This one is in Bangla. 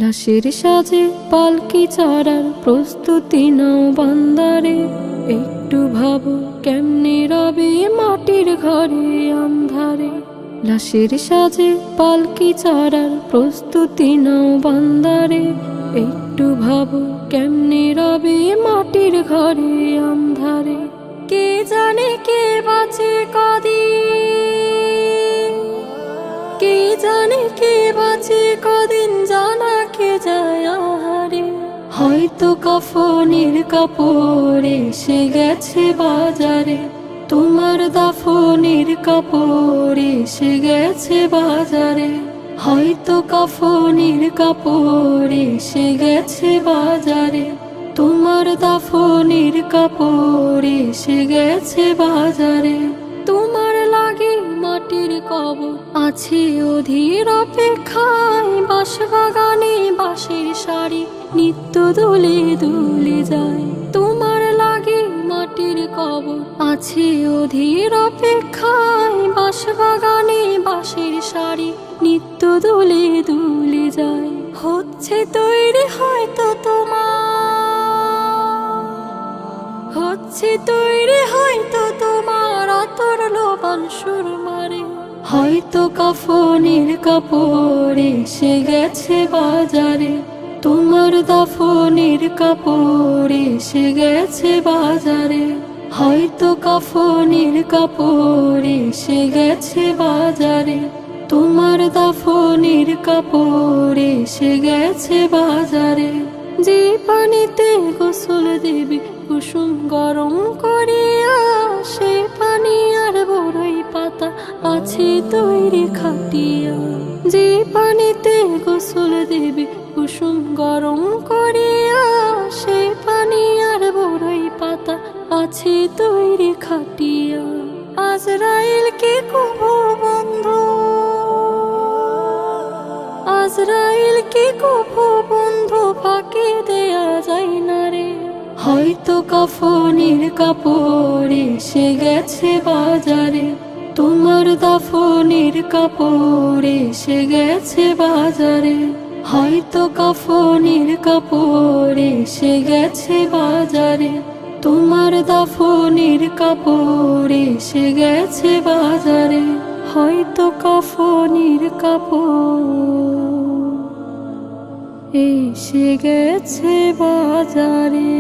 লাশের সাজে পালকি চড়ার প্রস্তুতি নাও বান্দারে। একটু ভাবো কেমনে রবে মাটির ঘরে আন্ধারে। লাশের সাজে পালকি চড়ার প্রস্তুতি নাও বান্দারে। একটু ভাবো কেমনে রবে মাটির ঘরে আন্ধারে। কে জানে কে বাঁচে কদিন, কে জানে কে বাঁচে কদিন, জানা কে যায় আহারে। হয়তো কাফনের কাপড় এসে গেছে বাজারে, তোমার দাফনের কাপড় এসে গেছে বাজারে। হয়তো কাফনের কাপড় এসে গেছে বাজারে, তোমার দাফনের কাপড় এসে গেছে বাজারে। তোমার লাগে মাটির কবর আছে অধীর অপেক্ষায়, বাঁশবাগানে বাঁশের শাড়ি নিত্য দুলে দুলে যায়। তোমার লাগে মাটির কবর আছে অধীর অপেক্ষায়, বাঁশবাগানে বাঁশের শাড়ি নিত্য দুলে দুলে যায়। হচ্ছে তৈরি হয়তো তোমার, হচ্ছে তৈরি হয়তো তোমার আতর লোবান সুরমারে। হয়তো কাফনের কাপড় এসে গেছে বাজারে, তোমার দাফনের কাপড় এসে গেছে বাজারে। হয়তো কাফনের কাপড় এসে গেছে বাজারে, তোমার দাফনের কাপড় এসে গেছে বাজারে। যে পানিতে গোসল দেবে কুসুম গরম করিয়া, সে পানি আর বড়ই পাতা আছে তৈরি খাটিয়া। যে পানিতে গোসল দেবে কুসুম গরম করিয়া, সে পানি আর বড়ই পাতা আছে তৈরি খাটিয়া। আজরাইলকে কহো বন্ধু, আজরাইলকে কহো বন্ধু, ফাঁকি দেয়া যায় না রে। হয়তো কাফনের কাপড় এসে গেছে বাজারে, তোমার দাফনের কাপড় এসে গেছে বাজারে। হয়তো কাফনের কাপড় এসে গেছে বাজারে, তোমার দাফনের কাপড় এসে গেছে বাজারে। হয়তো কাফনের কাপড় এসে গেছে বাজারে।